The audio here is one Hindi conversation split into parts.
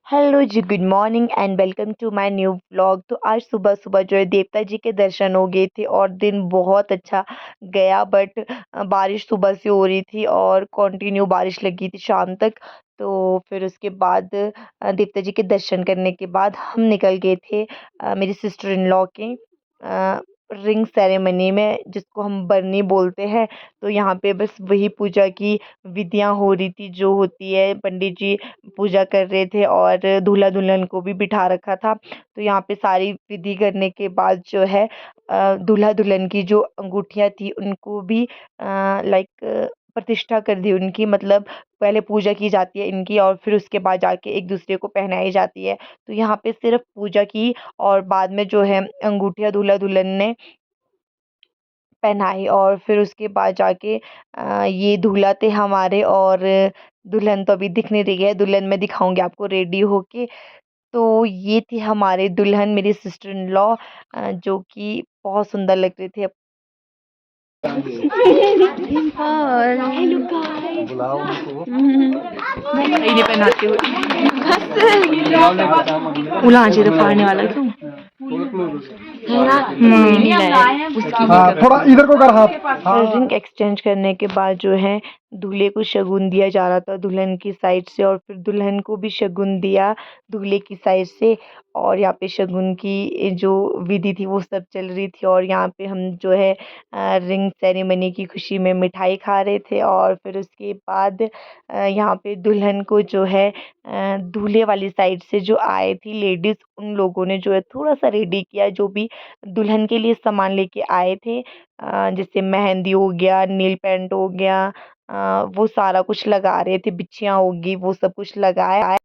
Hello ji, good morning and welcome to my new vlog. तो आज सुबह सुबह जो है देवता जी के दर्शन हो गए थे और दिन बहुत अच्छा गया। बट बारिश सुबह से हो रही थी और कंटिन्यू बारिश लगी थी शाम तक। तो फिर उसके बाद देवता जी के दर्शन करने के बाद हम निकल गए थे मेरी सिस्टर इन लॉ के रिंग सेरेमनी में, जिसको हम बरनी बोलते हैं। तो यहाँ पे बस वही पूजा की विधियाँ हो रही थी जो होती है। पंडित जी पूजा कर रहे थे और दूल्हा दुल्हन को भी बिठा रखा था। तो यहाँ पे सारी विधि करने के बाद जो है दूल्हा दुल्हन की जो अंगूठियाँ थी उनको भी लाइक प्रतिष्ठा कर दी उनकी, मतलब पहले पूजा की जाती है इनकी और फिर उसके बाद जाके एक दूसरे को पहनाई जाती है। तो यहाँ पे सिर्फ पूजा की और बाद में जो है अंगूठियाँ दूल्हा दुल्हन ने पहनाई और फिर उसके बाद जाके ये दूल्हा थे हमारे और दुल्हन तो अभी दिख नहीं रही है। दुल्हन मैं दिखाऊंगी आपको रेडी होके। तो ये थे हमारे दुल्हन, मेरी सिस्टर इन लॉ, जो कि बहुत सुंदर लग रहे थे। और हेलो गाइस, नहीं पहनाते हुए उला तो फाड़ने वाला क्यों है ना। उसकी हाँ, थोड़ा इधर को कर हाथ। हाँ, रिंग एक्सचेंज करने के बाद जो है दूल्हे को शगुन दिया जा रहा था दुल्हन की साइड से और फिर दुल्हन को भी शगुन दिया दूल्हे की साइड से। और यहाँ पे शगुन की जो विधि थी वो सब चल रही थी और यहाँ पे हम जो है रिंग सेरेमनी की खुशी में मिठाई खा रहे थे। और फिर उसके बाद यहाँ पे दुल्हन को जो है दूल्हे वाली साइड से जो आए थी लेडीज, उन लोगों ने जो है थोड़ा सा रेडी किया, जो भी दुल्हन के लिए सामान लेके आए थे। जैसे मेहंदी हो गया, नील पेंट हो गया, वो सारा कुछ लगा रहे थे, बिछियाँ होगी वो सब कुछ लगाया।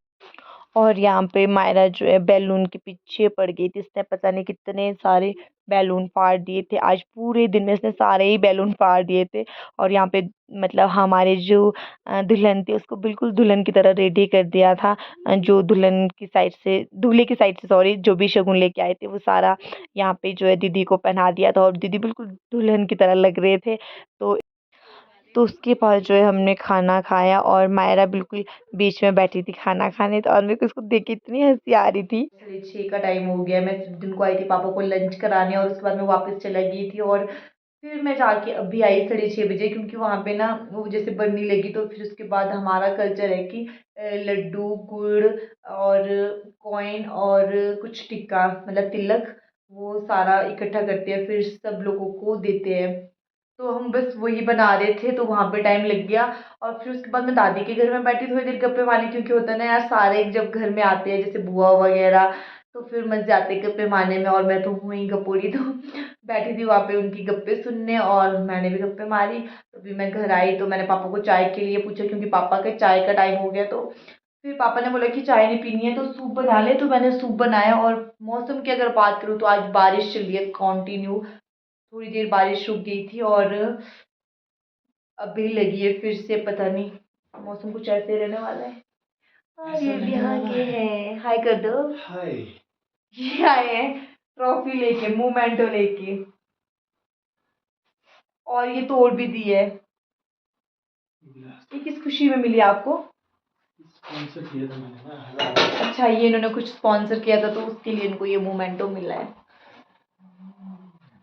और यहाँ पे मायरा जो है बैलून के पीछे पड़ गई थी। इसने पता नहीं कितने सारे बैलून फाड़ दिए थे, आज पूरे दिन में इसने सारे ही बैलून फाड़ दिए थे। और यहाँ पे मतलब हमारे जो दुल्हन थी उसको बिल्कुल दुल्हन की तरह रेडी कर दिया था। जो दुल्हन की साइड से, दूल्हे की साइड से सॉरी, जो भी शगुन लेके आए थे वो सारा यहाँ पे जो है दीदी को पहना दिया था और दीदी बिल्कुल दुल्हन की तरह लग रहे थे। तो उसके बाद जो है हमने खाना खाया और मायरा बिल्कुल बीच में बैठी थी खाना खाने। तो और मेरे को उसको देख के इतनी हंसी आ रही थी। 6:30 का टाइम हो गया, मैं दिन को आई थी पापा को लंच कराने और उसके बाद मैं वापस चला गई थी। और फिर मैं जाके अभी आई 6:30 बजे, क्योंकि वहाँ पे ना वो जैसे बनने लगी। तो फिर उसके बाद हमारा कल्चर है कि लड्डू, गुड़ और कॉइन और कुछ टिक्का मतलब तिलक, वो सारा इकट्ठा करते हैं फिर सब लोगों को देते हैं। तो हम बस वही बना रहे थे तो वहाँ पे टाइम लग गया। और फिर उसके बाद मैं दादी के घर में बैठी थोड़ी देर गप्पे मारने, क्योंकि होता है ना यार, सारे जब घर में आते हैं जैसे बुआ वगैरह, तो फिर मजे आते हैं गप्पे मारने में। और मैं तो हूँ ही गपोड़ी, तो बैठी थी वहाँ पे उनकी गप्पे सुनने और मैंने भी गप्पे मारी। तो फिर मैं घर आई तो मैंने पापा को चाय के लिए पूछा, क्योंकि पापा का चाय का टाइम हो गया। तो फिर पापा ने बोला कि चाय नहीं पीनी है तो सूप बना ले, तो मैंने सूप बनाया। और मौसम की अगर बात करूँ तो आज बारिश चल रही है कंटिन्यू, थोड़ी देर बारिश रुक गई थी और अभी लगी है फिर से। पता नहीं, मौसम कुछ ऐसे रहने वाला है। हाँ, ये भी यहाँ के हैं, हाय कर दो। हाय। ये आए हैं ट्रॉफी लेके, मोमेंटो लेके, और ये तोड़ भी दी है। ये किस खुशी में मिली आपको? स्पॉन्सर किया था मैंने ना। अच्छा, ये इन्होंने कुछ स्पॉन्सर किया था तो उसके लिए इनको ये मोमेंटो मिला है।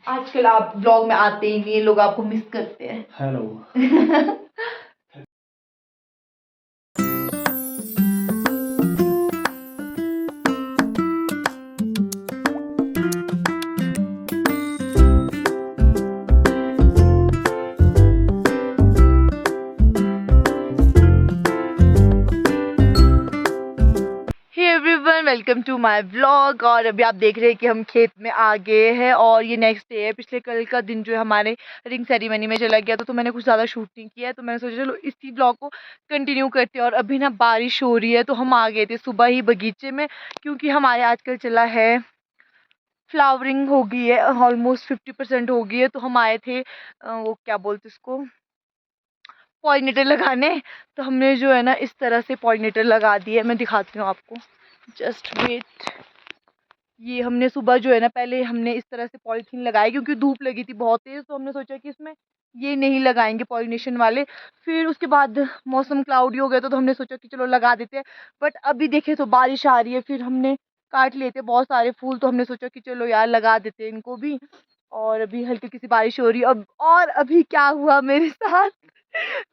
आजकल आप ब्लॉग में आते ही नहीं, ये लोग आपको मिस करते हैं। Hello. Hey everyone, welcome to my vlog. और अभी आप देख रहे हैं कि हम खेत में आ गए हैं और ये नेक्स्ट डे है। पिछले कल का दिन जो है हमारे रिंग सेरेमनी में चला गया तो मैंने कुछ ज़्यादा शूट नहीं किया है। तो मैंने सोचा चलो इसी व्लॉग को कंटिन्यू करते हैं। और अभी ना बारिश हो रही है तो हम आ गए थे सुबह ही बगीचे में, क्योंकि हमारे आजकल चला है फ्लावरिंग हो गई है, ऑलमोस्ट 50% हो गई है। तो हम आए थे वो क्या बोलते उसको, पॉलिनेटर लगाने। तो हमने जो है ना इस तरह से पॉलिनेटर लगा दिए, मैं दिखाती हूँ आपको, जस्ट वेट। ये हमने सुबह जो है ना, पहले हमने इस तरह से पॉलीथीन लगाई क्योंकि धूप लगी थी बहुत तेज़, तो हमने सोचा कि इसमें ये नहीं लगाएंगे पॉलिनेशन वाले। फिर उसके बाद मौसम क्लाउडी हो गया तो हमने सोचा कि चलो लगा देते हैं। बट अभी देखे तो बारिश आ रही है, फिर हमने काट लिए थे बहुत सारे फूल, तो हमने सोचा कि चलो यार लगा देते हैं इनको भी। और अभी हल्की हल्की सी बारिश हो रही है अब। और अभी क्या हुआ मेरे साथ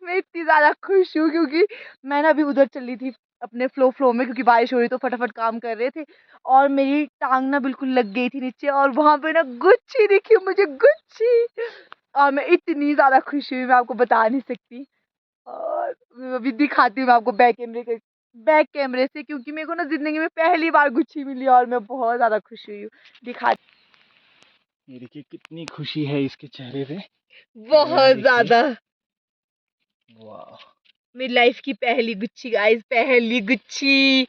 मैं इतनी ज़्यादा खुश हूँ क्योंकि मैं ना अभी उधर चली थी अपने फ्लो में, क्योंकि बारिश हो रही तो फटाफट काम कर रहे थे, और मेरी टांग ना बिल्कुल लग गई थी नीचे, और वहां पे ना गुच्छी दिखी मुझे, गुच्छी। और मैं इतनी ज्यादा खुश हुई, मैं आपको बता नहीं सकती। और अभी दिखाती हूँ मैं आपको बैक कैमरे से, क्योंकि मेरे को ना जिंदगी में पहली बार गुच्छी मिली और मैं बहुत ज्यादा खुश हुई हूँ। दिखा, ये देखिए कितनी खुशी है इसके चेहरे पे। बहुत ज्यादा। वाह, मेरी लाइफ की पहली गुच्छी गाइस, पहली गुच्छी।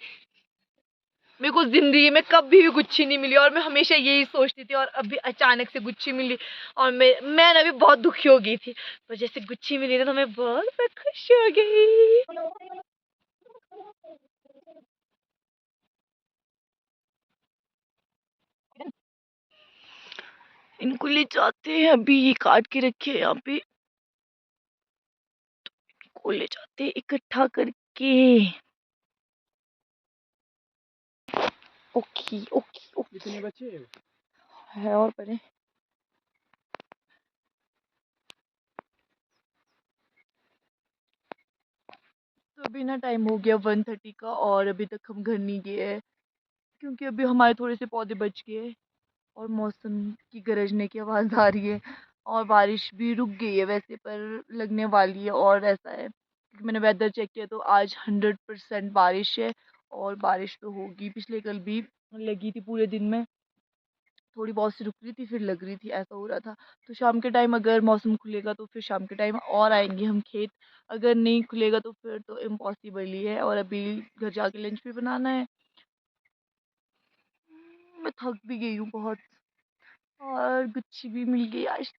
मेरे को जिंदगी में कभी भी गुच्छी नहीं मिली, और मैं हमेशा यही सोचती थी, और अभी अचानक से गुच्छी मिली और मैं ना भी बहुत दुखी हो गई थी, पर जैसे गुच्छी मिली ना तो मैं बहुत खुश हो गई। इनको ले जाते हैं, अभी ये काट के रखे हैं यहाँ पे, को ले जाते हैं इकट्ठा करके। Okay okay okay. कितने बच्चे है और परे। तो अभी ना टाइम हो गया 1:30 का, और अभी तक हम घर नहीं गए हैं, क्योंकि अभी हमारे थोड़े से पौधे बच गए हैं, और मौसम की गरजने की आवाज़ आ रही है, और बारिश भी रुक गई है वैसे, पर लगने वाली है। और ऐसा है कि मैंने वेदर चेक किया तो आज 100% बारिश है, और बारिश तो होगी। पिछले कल भी लगी थी पूरे दिन में, थोड़ी बहुत सी रुक रही थी फिर लग रही थी, ऐसा हो रहा था। तो शाम के टाइम अगर मौसम खुलेगा तो फिर शाम के टाइम और आएंगे हम खेत, अगर नहीं खुलेगा तो फिर तो इम्पॉसिबल ही है। और अभी घर जाके लंच भी बनाना है। मैं थक भी गई हूँ बहुत, और गुच्छी भी मिल गई आज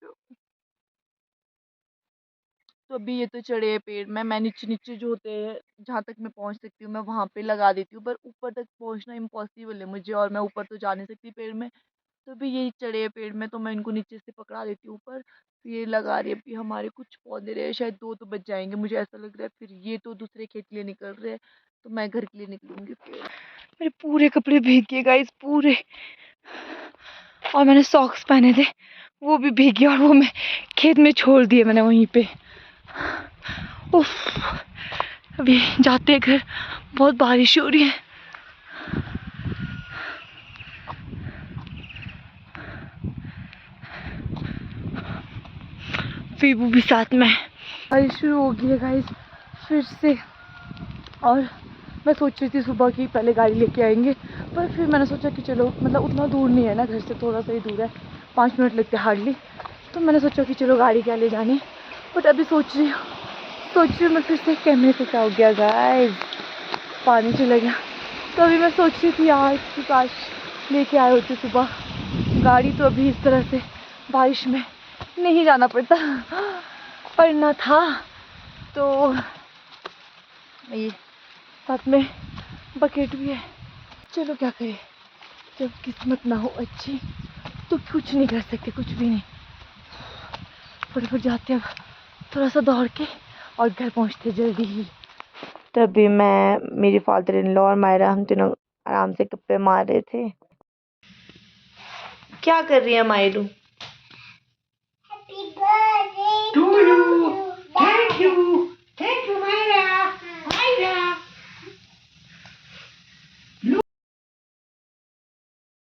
तो अभी ये तो चढ़े हैं पेड़ में, मैं नीचे नीचे जो होते हैं जहाँ तक मैं पहुँच सकती हूँ मैं वहाँ पे लगा देती हूँ, पर ऊपर तक पहुँचना इम्पॉसिबल है मुझे, और मैं ऊपर तो जा नहीं सकती पेड़ में। तो अभी ये चढ़े हैं पेड़ में, तो मैं इनको नीचे से पकड़ा देती हूँ ऊपर, तो ये लगा रही है। अभी हमारे कुछ पौधे रहे, शायद 2 तो बच जाएंगे मुझे ऐसा लग रहा है, फिर ये तो दूसरे खेत के लिए निकल रहे हैं, तो मैं घर के लिए निकलूंगी फिर। मेरे पूरे कपड़े भीग गए गाइस, पूरे। और मैंने सॉक्स पहने थे वो भी भीग गए, और वो मैं खेत में छोड़ दिए मैंने वहीं पे। उफ, अभी जाते हैं घर, बहुत बारिश हो रही है। फीबू भी साथ में। बारिश शुरू हो गई है गाइस फिर से, और मैं सोच रही थी सुबह की पहले गाड़ी लेके आएंगे, पर फिर मैंने सोचा कि चलो, मतलब उतना दूर नहीं है ना घर से, थोड़ा सा ही दूर है, 5 मिनट लगते हैं हार्डली, तो मैंने सोचा कि चलो गाड़ी क्या ले जानी। बट अभी सोच रही हूँ मैं फिर से कैमरे पे क्या हो गया गाइस, पानी चला गया। तो अभी मैं सोच रही थी यार कि काश लेके आए होते सुबह गाड़ी, तो अभी इस तरह से बारिश में नहीं जाना पड़ना था। तो ये साथ में बकेट भी है, चलो क्या करें, जब किस्मत ना हो अच्छी तो कुछ नहीं कर सकते, कुछ भी नहीं। फटाफट जाते हैं अब थोड़ा सा दौड़ के, और घर पहुंचते जल्दी ही। तभी मैं, मेरे फादर इन लॉ और मायरा, हम तीनों आराम से गप्पे मार रहे थे। क्या कर रही है Mayru? Happy birthday to you, thank you Myra, Myra.